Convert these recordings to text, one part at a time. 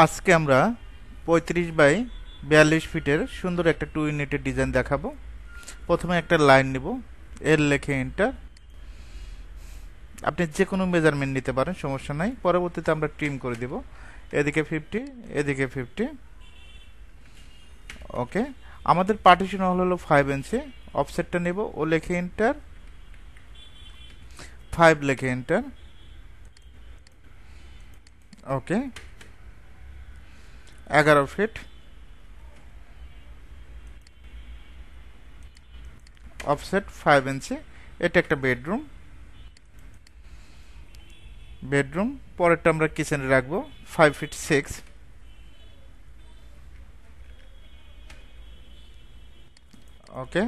আজকে আমরা 35 বাই 42 ফিটের সুন্দর একটা 2 ইউনিটের ডিজাইন দেখাবো। প্রথমে একটা লাইন নিব, এর লেখে এন্টার। আপনি যে কোনো মেজারমেন্ট নিতে পারেন, সমস্যা নাই। পরবর্তীতে আমরা ট্রিম করে দিব, এদিকে 50, এদিকে 50। ওকে, আমাদের পার্টিশন হলো 5 ইঞ্চি। অফসেটটা নেব, ও লেখে এন্টার, 5 লেখে এন্টার। ওকে, 11 ফিট। অফসেট 5 ইঞ্চি। এটা একটা বেডরুম। পরেরটা আমরা কিচেনে রাখবো 5 ফিট 6। ওকে,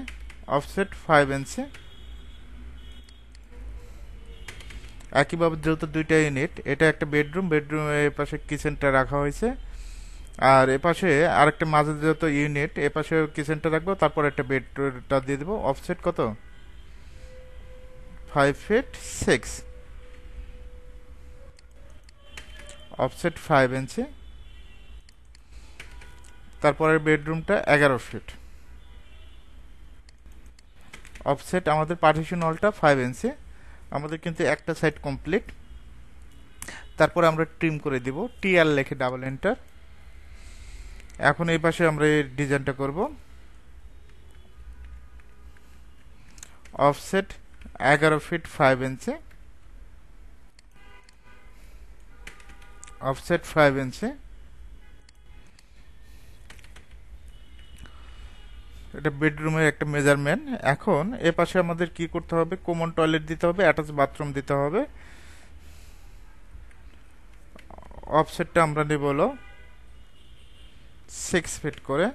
অফসেট 5 ইঞ্চি। একইভাবে যেহেতু দুইটা ইউনিট, এটা একটা বেডরুমের পাশে কিচেনটা রাখা হয়েছে, আর এপাশে আরেকটা মাঝে যেহেতু ইউনিট, এপাশে কিচেনটা রাখবো, তারপর একটা বেডটা দিয়ে দেবো। অফসেট কত? 5 ফিট 6। অফসেট 5 ইঞ্চি। তারপরের বেডরুমটা 11 ফিট। অফসেট আমাদের পার্টিশন হলটা 5 ইঞ্চি। আমাদের কিন্তু একটা সাইড কমপ্লিট। তারপরে আমরা ট্রিম করে দিব, টিআর লেখে ডাবল এন্টার। এখন এই পাশে আমরা এই ডিজাইনটা করব। অফসেট 11 ফিট 5 ইঞ্চি। অফসেট 5 ইঞ্চি। এটা বেডরুমের একটা মেজারমেন্ট। এখন এ পাশে আমাদের কি করতে হবে? কমন টয়লেট দিতে হবে, অ্যাটাচ বাথরুম দিতে হবে। অফসেটটা আমরা নেব হলো 6 ফিট করে।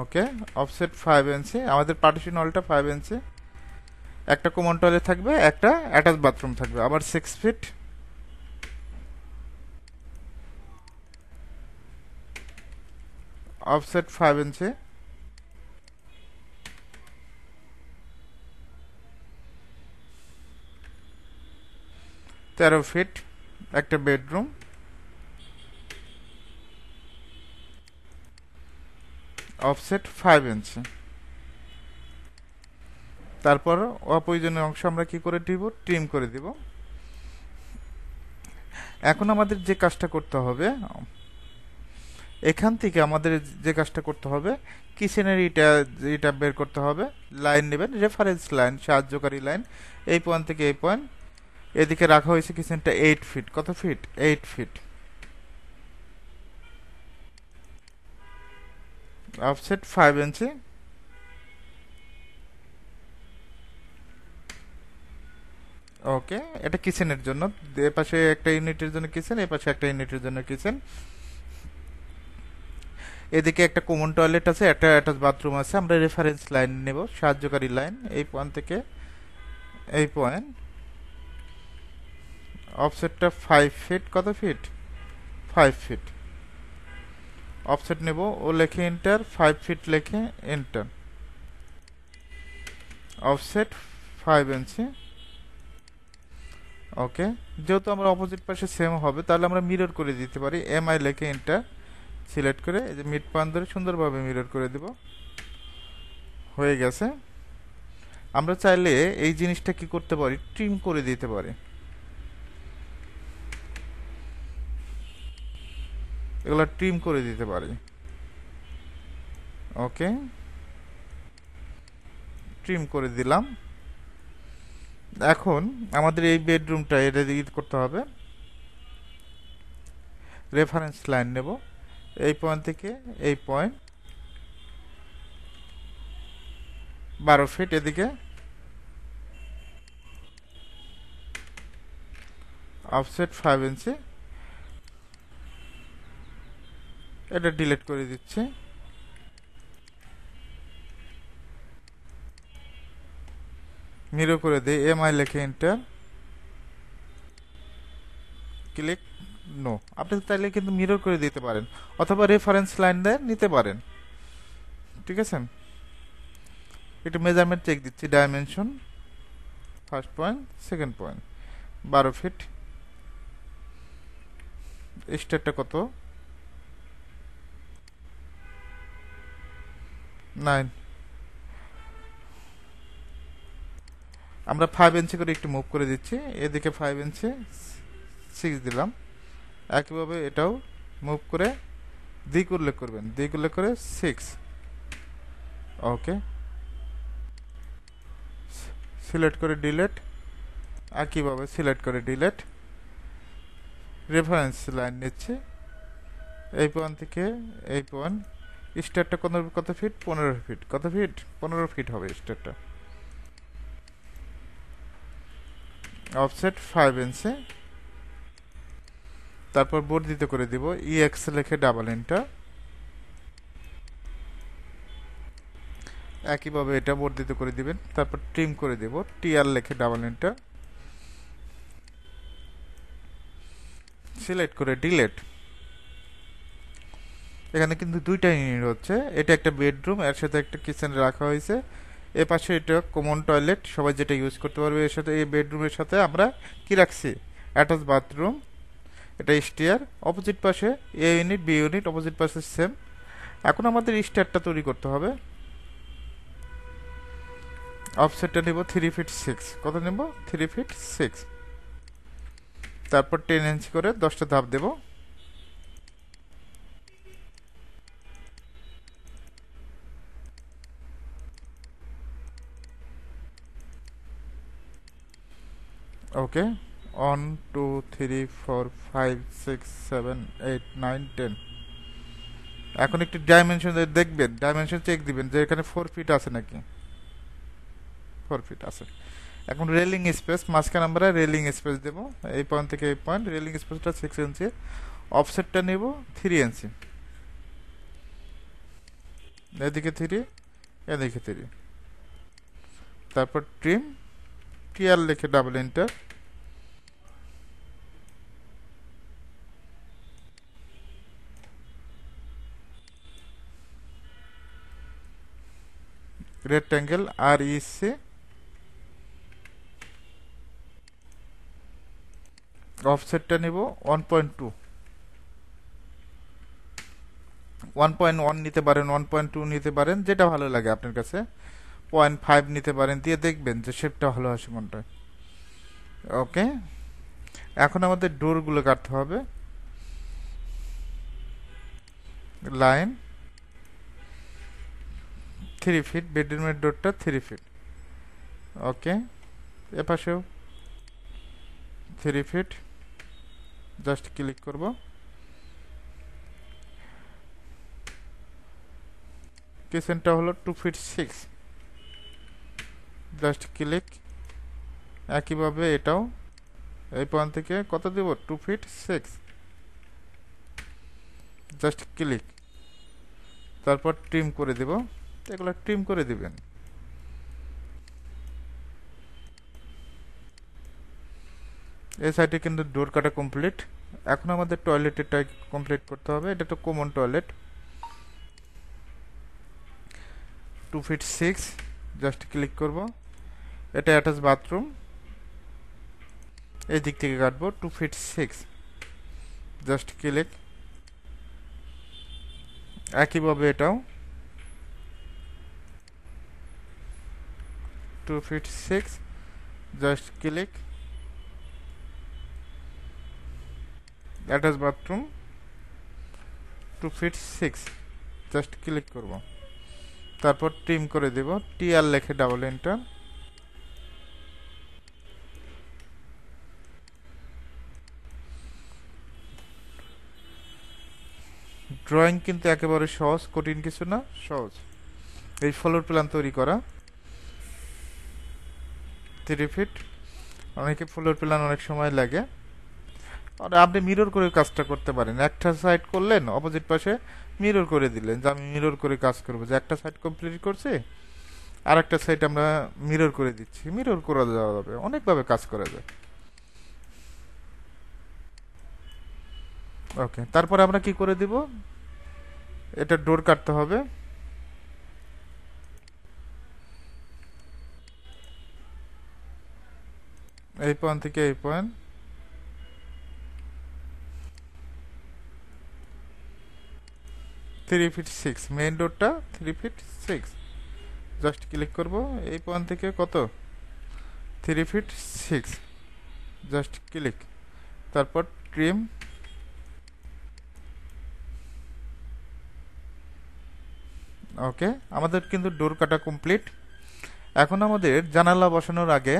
ওকে, অফসেট 5 ইঞ্চি। আমাদের পার্টিশন হলটা 5 ইঞ্চি। একটা কমন টয়লেট থাকবে, একটা অ্যাটাচ বাথরুম থাকবে, আবার 6 ফিট। অফসেট 5 ইঞ্চি। 13 ফিট একটা বেডরুম। অফসেট 5 ইঞ্চি। তারপর অপ্রয়োজনীয় অংশ আমরা কি করে দিব? ট্রিম করে দিব। এখন আমাদের যে কাজটা করতে হবে, এখান থেকে আমাদের যে কাজটা করতে হবে, কিচেনের এটা বের করতে হবে। লাইন নেবেন, রেফারেন্স লাইন, সাহায্যকারী লাইন। এই পয়েন্ট থেকে এই পয়েন্ট, এদিকে রাখা হয়েছে কিচেনটা 8 ফিট। কত ফিট? 8 ফিট। অফসেট 5 ইঞ্চি। ওকে, এটা কিচেনের জন্য। এ পাশে একটা ইউনিটের জন্য কিচেন, এ পাশে একটা ইউনিটের জন্য কিচেন। এদিকে একটা কমন টয়লেট আছে, একটা অ্যাটাচ বাথরুম আছে। আমরা রেফারেন্স লাইন নেব, সাহায্যকারী লাইন, এই পয়েন্ট থেকে এই পয়েন্ট। অফসেটটা 5 ফিট। কত ফিট? 5 ফিট। অফসেট নেব, ও লেখে এন্টার, 5 ফিট লেখে এন্টার। অফসেট 5 ইঞ্চি। ওকে, যেহেতু আমরা অপোজিট পাশে সেম হবে, তাহলে আমরা মিরর করে দিতে পারি। এমআই লেখে এন্টার সিলেক্ট করে এই যে মিড পয়েন্ট ধরে সুন্দরভাবে মিরর করে দেব। হয়ে গেছে। আমরা চাইলে এই জিনিসটা কি করতে পারি? ট্রিম করে দিতে পারি। এগুলো ট্রিম করে দিতে পারি। ওকে, ট্রিম করে দিলাম। এখন আমাদের এই বেডরুমটা এটা এডিট করতে হবে। রেফারেন্স লাইন নেব, এই পয়েন্ট থেকে এই পয়েন্ট 12 ফিট এদিকে। অফসেট 5 ইঞ্চি। এটা ডিলিট করে দিচ্ছি। মিরো করে দিই, এমআই লেখে এন্টার, ক্লিক নো। আপনি চাইলে কিন্তু মিরর করে দিতে পারেন, অথবা রেফারেন্স লাইন দিয়ে নিতে পারেন। ঠিক আছে, একটু মেজারমেন্ট চেক দিচ্ছি। Dimension, first point, second point, 12 feet. স্টারটা কত? 9। আমরা 5 ইঞ্চি করে একটু মুভ করে দিচ্ছি, এদিকে 5 ইঞ্চি 6 দিলাম। একইভাবে এটাও মুভ করে দিক উল্লেখ করবেন, দিক উল্লেখ করে 6। ওকে, সিলেক্ট করে ডিলেট, একইভাবে সিলেক্ট করে ডিলেট। রেফারেন্স লাইন নিচ্ছি এই পয়েন্ট থেকে এই পয়েন্ট। স্টারটা কত ফিট? 15 ফিট। কত ফিট? 15 ফিট হবে স্টারটা। অফসেট 5 ইঞ্চি। তারপর বর্ধিত করে দিব, EX লিখে ডাবল এন্টার। একইভাবে এটা বর্ধিত করে দিবেন। তারপর ট্রিম করে দেব, TR লিখে ডাবল এন্টার। সিলেক্ট করে ডিলেট। এখানে কিন্তু দুইটা ইউনিট হচ্ছে, এটা একটা বেডরুম, এর সাথে একটা কিচেন রাখা হয়েছে। এ পাশে এটা কমন টয়লেট, সবাই যেটা ইউজ করতে পারবে। এর সাথে এই বেডরুমের সাথে আমরা কি রাখছি? Attach bathroom. এটা স্টেয়ার। অপোজিট পাশে এ ইউনিট, বি ইউনিট, অপোজিট পাশে সেম। এখন আমাদের স্টেয়ারটা তৈরি করতে হবে। অফসেটটা নেব 3 ফিট 6। কত নেব? 3 ফিট 6। তারপর 10 ইঞ্চি করে 10টা ধাপ দেব। ওকে, 1 2 3 4 5 6 7 8 9 10। এখন একটু ডাইমেনশন দেখবেন, ডাইমেনশন চেক দিবেন যে এখানে 4 ফিট আছে নাকি। 4 ফিট আছে। এখন রেলিং স্পেস, মাঝখানে আমরা রেলিং স্পেস দেব। এই পয়েন্ট থেকে এই পয়েন্ট রেলিং স্পেসটা 6 ইঞ্চি। অফসেটটা নেব 3 ইঞ্চি। এদিকে 3, এদিকে 3। তারপর ট্রিম, TR লিখে ডাবল এন্টার। Rectangle REC। অফসেটটা নিব 1.2। 1.1 নিতে পারেন, 1.2 নিতে পারেন, যেটা ভালো লাগে আপনার কাছে। 0.5 নিতে পারেন, দিয়ে দেখবেন যে শেপটা ভালো আসে কোনটা। ওকে, এখন আমাদের ডোরগুলো কাটতে হবে। লাইন 3 ফিট, বেডরুমের ডোরটা 3 ফিট। ওকে, এপাশেও 3 ফিট। জাস্ট ক্লিক করব। কিচেনটা হলো 2 ফিট 6। Just click. একইভাবে এটাও এই পয়েন্ট থেকে কত দেব? 2 ফিট 6। Just click. তারপর ট্রিম করে দেব। এগুলো ট্রিম করে দিবেন। এই সাইডে কিন্তু ডোর কাটা কমপ্লিট। এখন আমাদের টয়লেটেরটা কমপ্লিট করতে হবে। এটা তো common toilet, 2 feet 6। Just click করব। এটা অ্যাটাচ বাথরুম, এই দিক থেকে কাটবো 2 ফিট 6। Just click. একইভাবে এটাও 2 feet 6। Just click. Attach bathroom 2 feet 6। Just click করব। তারপর ট্রিম করে দেব, TR লিখে ডাবল এন্টার। ড্রয়িং কিন্তু একেবারে সহজ, কঠিন কিছু না, সহজ। এই ফ্লোর প্ল্যান তৈরি করা 3 ফিট। অনেকে ফ্লোর প্ল্যান অনেক সময় লাগে, আর আপনি মিরর করে কাজটা করতে পারেন। একটা সাইড করলেন, অপোজিট পাশে মিরর করে দিলেন যে আমি মিরর করে কাজ করবো, যে একটা সাইড কমপ্লিট করছি আর একটা সাইড আমরা মিরর করে দিচ্ছি। মিরর করা যাবে, অনেকভাবে কাজ করা যায়। ওকে, তারপরে আমরা কি করে দিব? এটা ডোর কাটতে হবে। এই পয়েন্ট থেকে এই পয়েন্ট 3 ফিট 6, মেইন ডোরটা 3 ফিট 6। জাস্ট ক্লিক করব এই পয়েন্ট থেকে কত 3 ফিট 6, জাস্ট ক্লিক, তারপর ট্রিম। ওকে, আমাদের কিন্তু ডোর কাটা কমপ্লিট। এখন আমাদের জানালা বসানোর আগে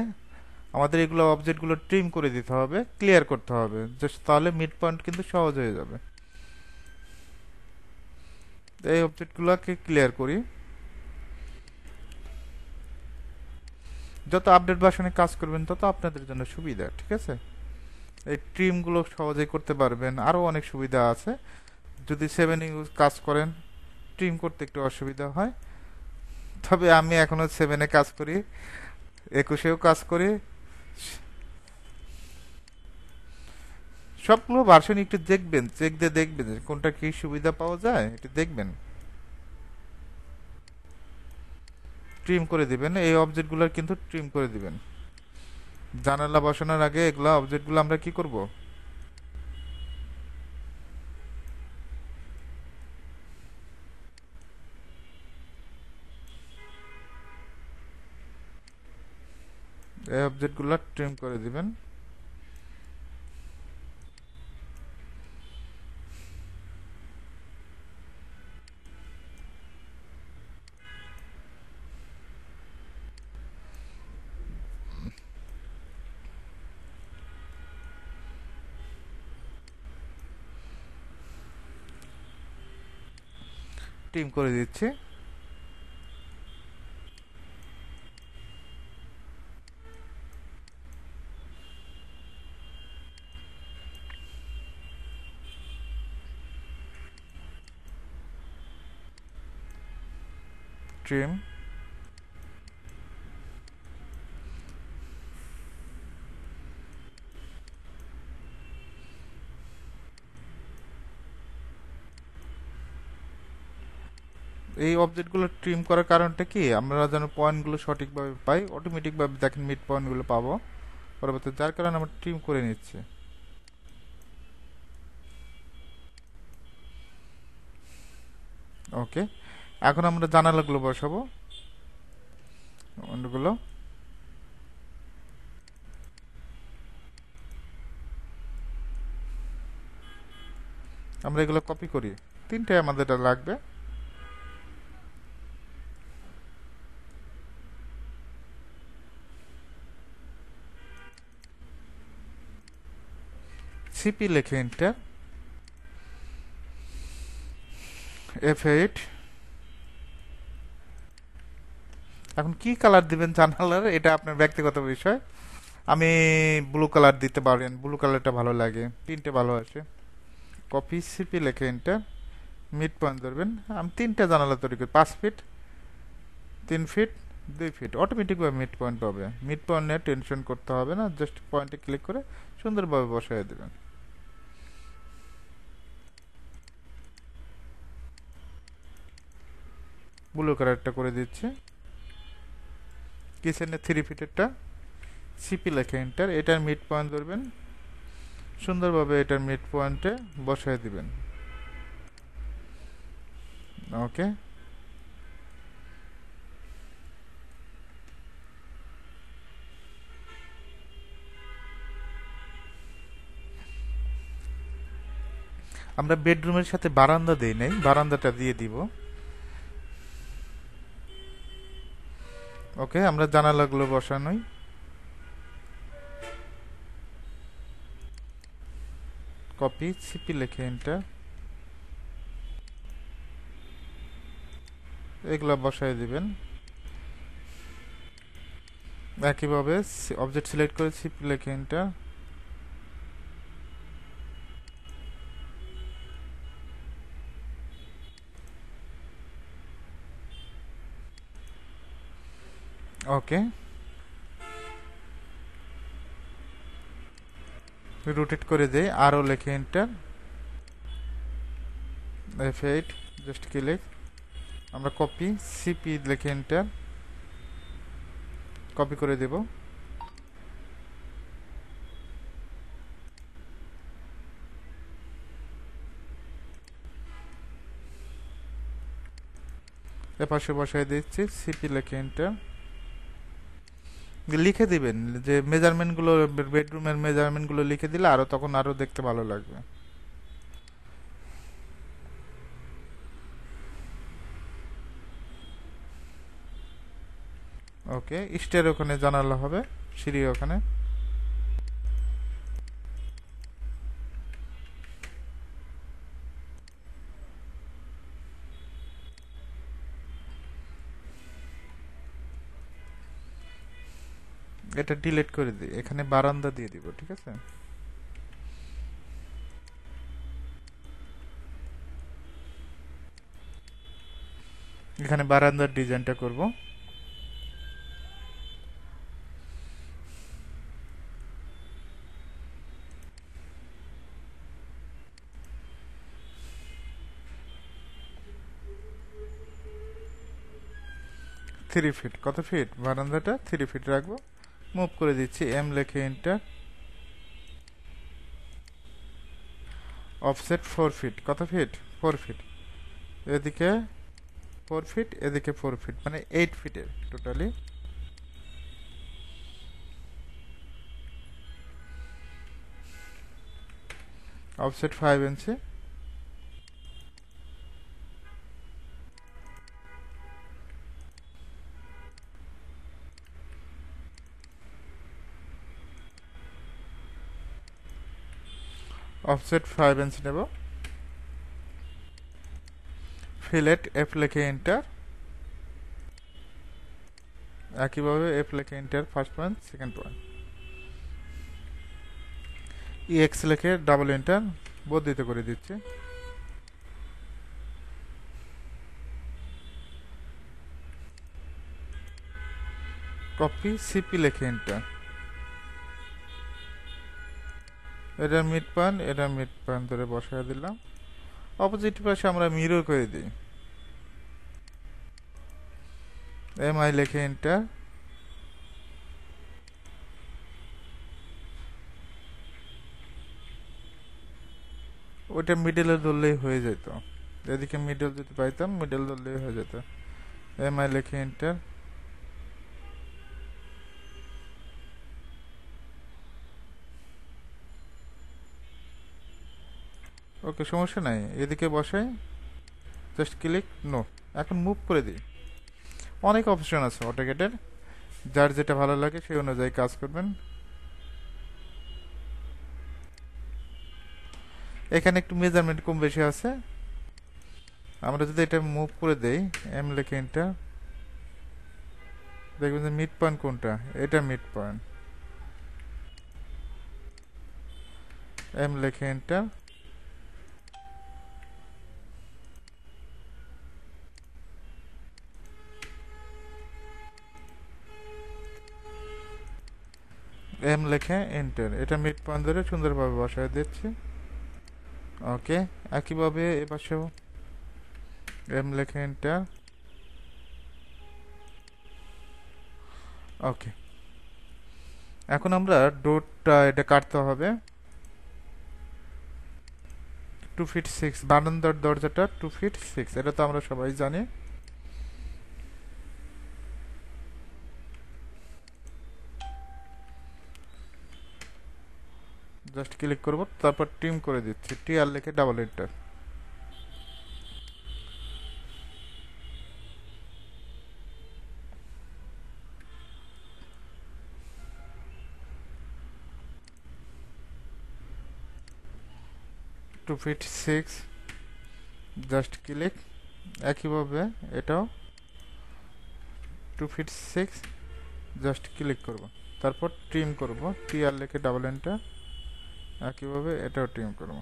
আমাদের এগুলো অবজেক্টগুলো ট্রিম করে দিতে হবে, ক্লিয়ার করতে হবে, জাস্ট তাহলে মিড পয়েন্ট কিন্তু সহজ হয়ে যাবে। এই অবজেক্টগুলোকে ক্লিয়ার করি। যত আপডেট ভার্সনে কাজ করবেন তত আপনাদের জন্য সুবিধা, ঠিক আছে? এই ট্রিমগুলো সহজেই করতে পারবেন, আরও অনেক সুবিধা আছে। যদি 7 ইউজ কাজ করেন ট্রিম করতে একটু অসুবিধা হয়, তবে আমি এখনো 7-এ কাজ করি, 21-এও কাজ করি। সবগুলো ভার্সন একটু দেখবেন, চেক দিয়ে দেখবেন যে কোনটা কি সুবিধা পাওয়া যায়, একটু দেখবেন। ট্রিম করে দিবেন, এই অবজেক্টগুলোর কিন্তু ট্রিম করে দিবেন। জানালা বসানোর আগে এগুলা অবজেক্টগুলো আমরা কি করব, এই অবজেক্টগুলো ট্রিম করে দিবেন। ট্রিম করে দিচ্ছি। ট্রিম, এই অবজেক্টগুলো ট্রিম করার কারণটা কি, আমরা যেন পয়েন্টগুলো সঠিকভাবে পাই, অটোমেটিকভাবে দেখেন মিড পয়েন্টগুলো পাবো পরবর্তী, যার কারণে আমরা ট্রিম করে নিচ্ছি। ওকে, এখন আমরা জানালাগুলো বসাবো, ওগুলো আমরা এগুলো কপি করি, 3টে আমাদের এটা লাগবে। সিপি লিখে এন্টার, F8। এখন কি কালার দিবেন জানালার, এটা আপনার ব্যক্তিগত বিষয়। আমি ব্লু কালার দিতে পারেন, ব্লু কালারটা ভালো লাগে, 3টে ভালো আছে। কপি, সিপি লিখে এন্টার, মিড পয়েন্ট ধরবেন। আমি 3টে জানালা তৈরি করি, 5 ফিট 3 ফিট 2 ফিট, অটোমেটিকভাবে মিড পয়েন্ট পাবে। মিড পয়েন্ট নিয়ে টেনশন করতে হবে না, জাস্ট পয়েন্টে ক্লিক করে সুন্দরভাবে বসাই দেবেন। ব্লু কালারটা করে দিচ্ছি। কিচেনের 3 ফিটেরটা সিপি লেখে এন্টার, এটার মিড পয়েন্ট ধরবেন, সুন্দরভাবে এটার মিড পয়েন্টে বসাই দিবেন। ওকে, আমরা বেডরুমের সাথে বারান্দা দেই নাই, বারান্দাটা দিয়ে দিব। ওকে, আমরা জানালাগুলো বসানোই। কপি, সিপি লিখে এন্টার, এগুলা বসাই দিবেন। একইভাবে অবজেক্ট সিলেক্ট করে সিপি লিখে এন্টার। ওকে, রোটেট করে দেই, আরও লিখে এন্টার, F8, জাস্ট ক্লিক। আমরা কপি, সিপি লিখে এন্টার, কপি করে দেব। এপাশে বসাই দিচ্ছি, সিপি লিখে এন্টার। লিখে দিবেন যে মেজারমেন্টগুলো, বেডরুমের মেজারমেন্টগুলো লিখে দিলে আরো তখন আরো দেখতে ভালো লাগবে। ওকে, স্টের ওখানে জানালা হবে, সিঁড়ি ওখানে। এটা ডিলিট করে দিই, এখানে বারান্দা দিয়ে দিব, ঠিক আছে। এখানে বারান্দার ডিজাইনটা করব। থ্রি ফিট, কত ফিট বারান্দাটা? 3 ফিট রাখবো। মুভ করে দিচ্ছি, এম লিখে এন্টার। অফসেট 4 ফিট, কত ফিট? 4 ফিট। এদিকে 4 ফিট, এদিকে 4 ফিট, মানে 8 ফিটের টোটালি। অফসেট 5 ইঞ্চি। অফসেট 5 ইঞ্চি নেব। ফিলেট এফ লিখে এন্টার। একইভাবে এফ লিখে enter, first point, second point. EX লিখে ডাবল এন্টার, বর্ধিত করে দিচ্ছি। কপি, সিপি লিখে এন্টার। এটা মিড পয়েন্ট, এটা মিড পয়েন্ট ধরে বসায় দিলাম। অপোজিট পাশে আমরা মিরর করে দিই। এমআই লিখে এন্টার। ওইটা মিডলে ধরলেই হয়ে যেত, এদিকে মিডল যদি পাইতাম, মিডল ধরলেই হয়ে যেত। এমআই লিখে এন্টার। ওকে, সমস্যা নাই, এদিকে বসাই, জাস্ট ক্লিক, নো। এখন মুভ করে দিই। অনেক অপশন আছে অটোক্যাডের, যার যেটা ভালো লাগে সেই অনুযায়ী কাজ করবেন। এখানে একটু মেজারমেন্ট কম বেশি আছে, আমরা যদি এটা মুভ করে দেই, এম লিখে এন্টার, দেখবেন যে মিড পয়েন্ট কোনটা, এটা মিড পয়েন্ট। এম লিখে এন্টার। এম লিখে এন্টার, এটা মিড পয়েন্ট ধরে সুন্দরভাবে বসায় দিচ্ছি। ওকে, একইভাবে এপাশেও এম লিখে এন্টার। ওকে, এখন আমরা ডোরটা এটা কাটতে হবে। 2 ফিট 6, বারান্দার দরজাটা 2 ফিট 6, এটা তো আমরা সবাই জানি। জাস্ট ক্লিক করব, তারপর ট্রিম করে দিচ্ছি, টি আর লিখে double enter. Two feet 6, just click. একইভাবে এটাও 2 ফিট 6, জাস্ট ক্লিক করব, তারপর ট্রিম করব, টি আর লিখে ডাবল এন্টার। একইভাবে এটাও ট্রিম করব।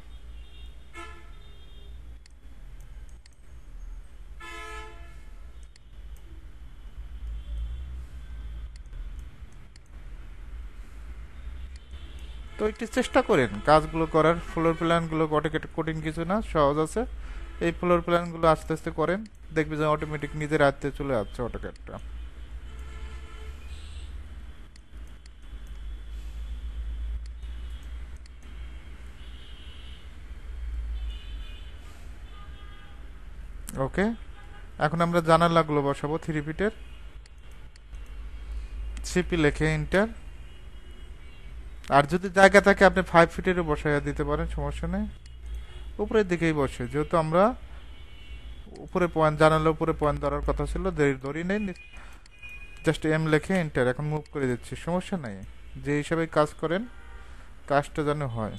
তো একটু চেষ্টা করেন কাজগুলো করার, ফ্লোর প্ল্যানগুলো কঠিন কিছু না, সহজ আছে। এই ফ্লোর প্ল্যানগুলো আস্তে আস্তে করেন, দেখবে যে অটোমেটিক নিজের হাতে চলে যাচ্ছে অটোক্যাডটা। ওকে, এখন আমরা জানালাগুলো বসাবো 3 ফিটের। সিপি লিখে এন্টার। আর যদি জায়গা থাকে আপনি 5 ফিটেরও বসাইয়া দিতে পারেন, সমস্যা নেই। উপরের দিকেই বসে, যেহেতু আমরা উপরে পয়েন্ট, জানালার উপরে পয়েন্ট ধরার কথা ছিল, ধরি নেই, জাস্ট এম লিখে এন্টার। এখন মুভ করে দিচ্ছি, সমস্যা নাই। যে হিসাবে কাজ করেন কাজটা যেন হয়।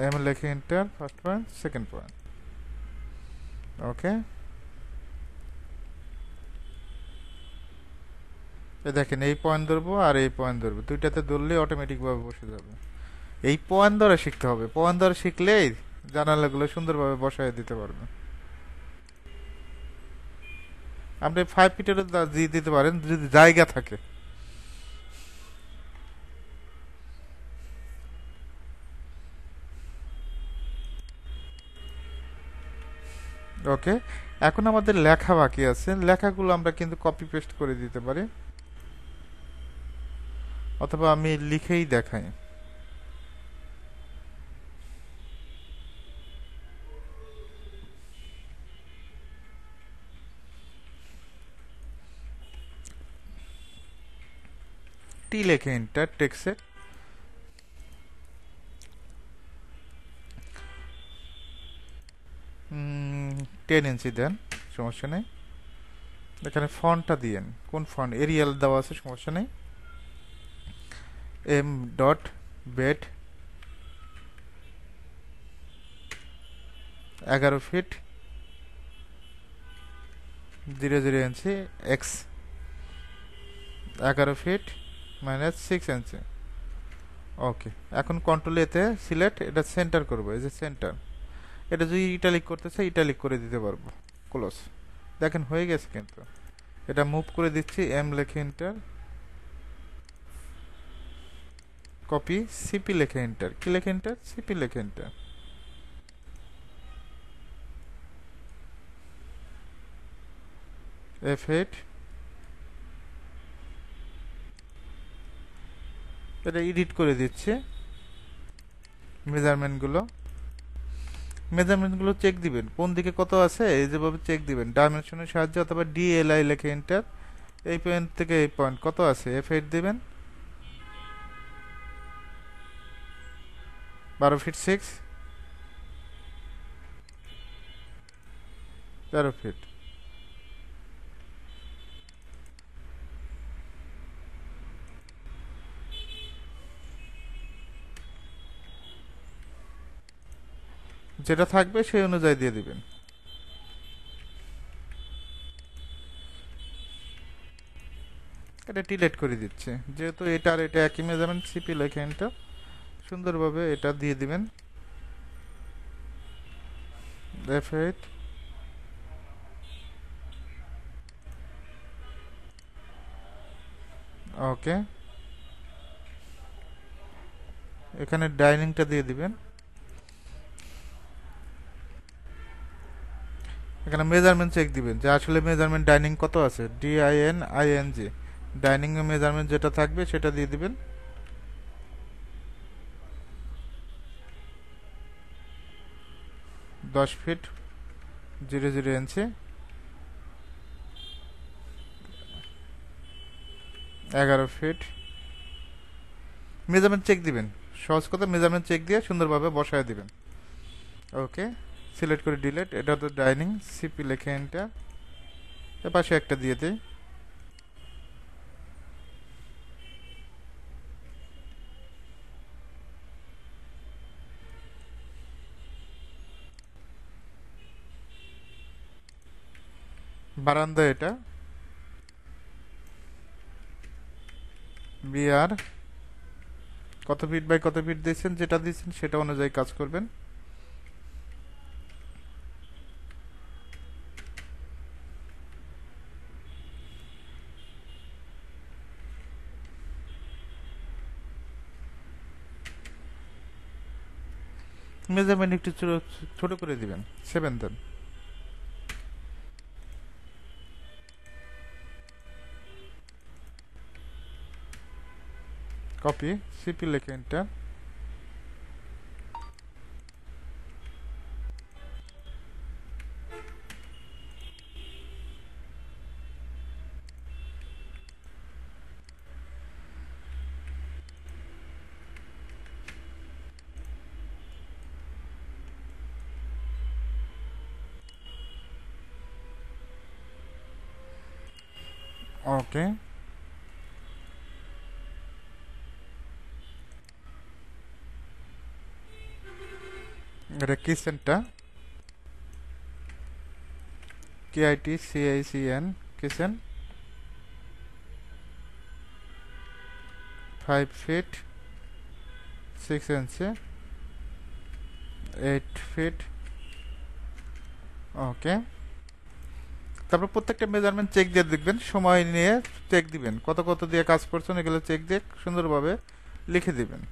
এম লিখে enter, first point, second point. Okay, দেখেন এই পয়েন্ট ধরবো আর এই পয়েন্ট ধরবো, দুইটাতে ধরলে অটোমেটিক ভাবে বসে যাবে। এই পয়েন্ট ধরা শিখতে হবে, পয়েন্ট ধরা শিখলেই জানালাগুলো সুন্দরভাবে বসায় দিতে পারবে। আপনি 5 ফিটেরও দিয়ে দিতে পারেন যদি জায়গা থাকে। ওকে, এখন আমাদের লেখা বাকি আছে। লেখাগুলো আমরা কিন্তু কপি পেস্ট করে দিতে পারি, অথবা আমি লিখেই দেখাই। টি লেখে এন্টার, টেক্সে 10 ইঞ্চি দেন, সমস্যা নেই। এখানে ফন্টটা দিয়েন, কোন ফন্ট, এরিয়াল দেওয়া আছে, সমস্যা নেই। এম ডট বেড 11 ফিট 00 ইঞ্চি, এক্স 11 ফিট -6 ইঞ্চি। ওকে, এখন কন্ট্রোল এতে সিলেক্ট, এটা সেন্টার করবো, এই যে সেন্টার। এটা যদি ইটালিক করতে চাই ইটালিক করে দিতে পারবো, ক্লোজ। দেখেন হয়ে গেছে কিন্তু। এটা মুভ করে দিচ্ছি, এম লেখে এন্টার, কপি, সিপি লেখে এন্টার। কি লেখে এন্টার? সিপি লেখে এন্টার। F8, এটা এডিট করে দিচ্ছে। মেজারমেন্টগুলো চেক দিবেন, কোন দিকে কত আছে এই যেভাবে চেক দিবেন ডাইমেনশনের সাহায্যে, অথবা ডিএলআই লেখে এন্টার। এই পয়েন্ট থেকে এই পয়েন্ট কত আছে F8 দিবেন, 12 ফিট 6, 13 ফিট। যেটা থাকবে সেই অনুযায়ী দিয়ে দিবেন। এটা ডিলেট করে দিচ্ছে, যেহেতু এটা আর এটা একই মেজারমেন্ট। সিপি লেখে এন্টার, সুন্দরভাবে এটা দিয়ে দিবেন। F8, ওকে, এখানে ডাইনিংটা দিয়ে দিবেন। এখানে মেজারমেন্ট চেক দিবেন যে আসলে মেজারমেন্ট ডাইনিং কত আছে, DINING, ডাইনিং এর মেজারমেন্ট যেটা থাকবে সেটা দিয়ে দিবেন। দশ ফিট 00 ইঞ্চি, 11 ফিট। মেজারমেন্ট চেক দিবেন, সহজ কথা, মেজারমেন্ট চেক দিয়ে সুন্দরভাবে বসায় দিবেন। ওকে, সিলেক্ট করে ডিলেট। এটা তো ডাইনিং, সিপি লেখে এন্টার, এর পাশে একটা দিয়ে দেই। বারান্দা, এটা বিআর কত ফিট বাই কত ফিট দিয়েছেন, যেটা দিয়েছেন সেটা অনুযায়ী কাজ করবেন। মেজারমেন্ট একটু ছোট করে দিবেন, 7 দেন। কপি, সিপি লেখে এন্টার, ওকে, এটা কিচেনটা, KITCICN, কিচেন 5 ফিট 6 ইঞ্চি 8 ফিট। ওকে, তারপর প্রত্যেকটা মেজারমেন্ট চেক দিয়ে দেখবেন, সময় নিয়ে চেক দিবেন, কত কত দিয়ে কাজ করছেন এগুলো চেক দিয়ে সুন্দরভাবে লিখে দিবেন।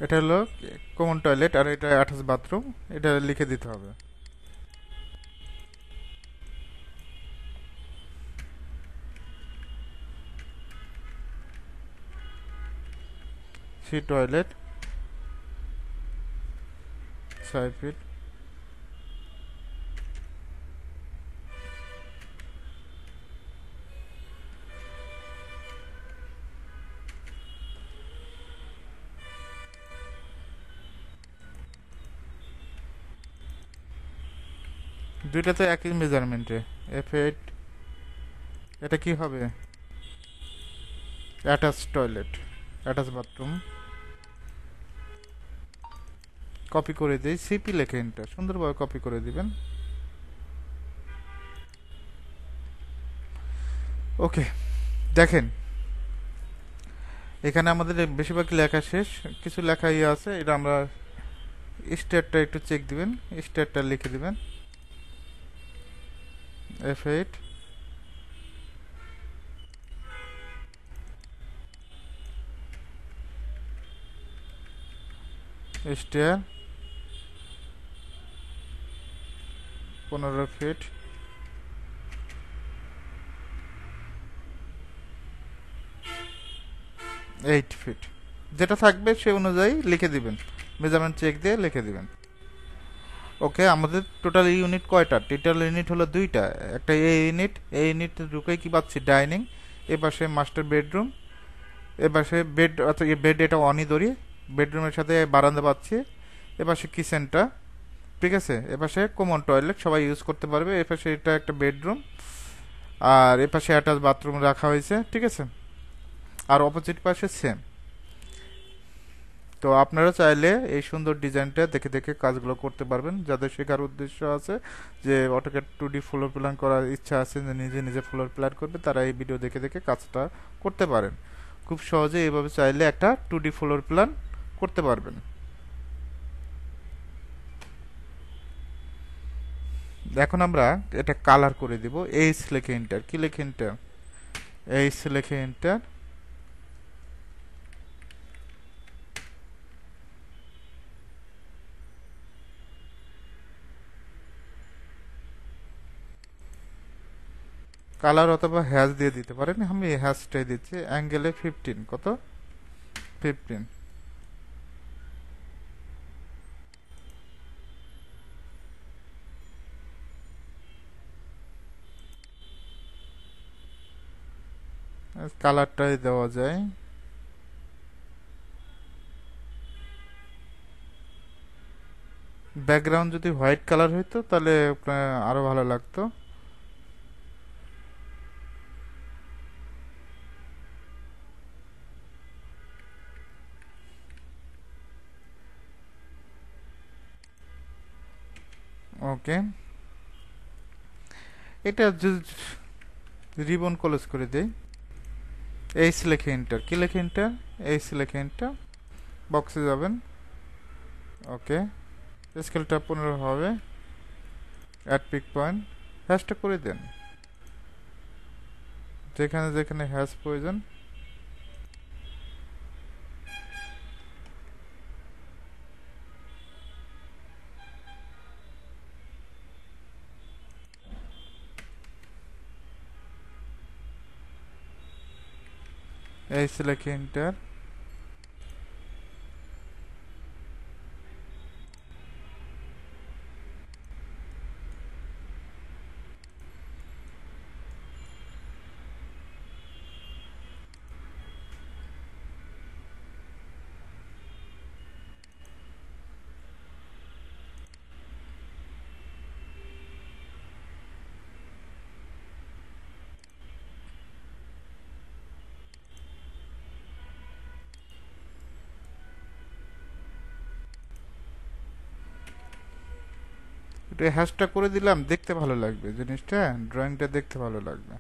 এটা হলো কমন টয়লেট আর এটা অ্যাটাচ বাথরুম, এটা লিখে দিতে হবে। C toilet 6 feet. দুইটাতে একই মেজারমেন্টে। F8, এটা কি হবে? Attach toilet, attach bathroom. Copy করে দিই, সিপি লেখে এন্টার, সুন্দরভাবে কপি করে দিবেন। ওকে, দেখেন এখানে আমাদের বেশিরভাগ লেখা শেষ, কিছু লেখা ইয়ে আছে, এটা আমরা স্টেটটা একটু চেক দিবেন, স্টেটটা লিখে দিবেন। F8 স্টেয়ার 15 ফিট 8 ফিট, যেটা থাকবে সে অনুযায়ী লিখে দিবেন, মেজারমেন্ট চেক দিয়ে লিখে দিবেন। ওকে, আমাদের টোটাল ইউনিট কয়টা? টোটাল ইউনিট হলো দুইটা, একটা এই ইউনিট ঢুকে কি পাচ্ছি? ডাইনিং, এ পাশে মাস্টার বেডরুম, এ পাশে বেড, অর্থাৎ বেড এটা অনই ধরি, বেডরুমের সাথে বারান্দা পাচ্ছি, এ পাশে কিচেনটা, ঠিক আছে, এ পাশে কমন টয়লেট সবাই ইউজ করতে পারবে, এ পাশে এটা একটা বেডরুম, আর এ পাশে অ্যাটাচ বাথরুম রাখা হয়েছে, ঠিক আছে, আর অপোজিট পাশে সেম। তো আপনারা চাইলে এই সুন্দর ডিজাইনটা দেখে দেখে কাজগুলো করতে পারবেন, যাদের শেখার উদ্দেশ্য আছে, যে অটোক্যাড 2D ফ্লোর প্ল্যান করার ইচ্ছা আছে, যে নিজে নিজে ফ্লোর প্ল্যান করবে, তারা এই ভিডিও দেখে দেখে কাজটা করতে পারেন। খুব সহজে এইভাবে চাইলে একটা 2D ফ্লোর প্ল্যান করতে পারবেন। এখন আমরা এটা কালার করে দিব। এইচ লেখে এন্টার, কি লেখে এন্টার? এইচ লেখে এন্টার। কালার অথবা হ্যাশ দিয়ে দিতে পারেন, আমি হ্যাশটাই দিচ্ছি। অ্যাঙ্গেলে 15, কত? 15। কালারটাই দেওয়া যায়। ব্যাকগ্রাউন্ড যদি হোয়াইট কালার হইতো তাহলে আরো ভালো লাগতো। ওকে, এটা রিবন ক্লোজ করে দেই। এইচ লেখে এন্টার, কি লেখে এন্টার? এইচ লেখে এন্টার। বক্সে যাবেন। ওকে, স্কেলটা 15 হবে। অ্যাড পিক পয়েন্ট, হ্যাশটা করে দেন যেখানে যেখানে হ্যাশ প্রয়োজন। এইচ লেখে এন্টার। একটু হ্যাশটা করে দিলাম, দেখতে ভালো লাগবে জিনিসটা, ড্রয়িংটা দেখতে ভালো লাগবে।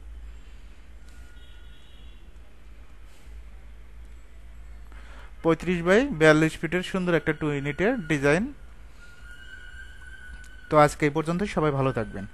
35 বাই 42 ফিটের সুন্দর একটা 2 ইউনিটের ডিজাইন। তো আজকে এই পর্যন্ত, সবাই ভালো থাকবেন।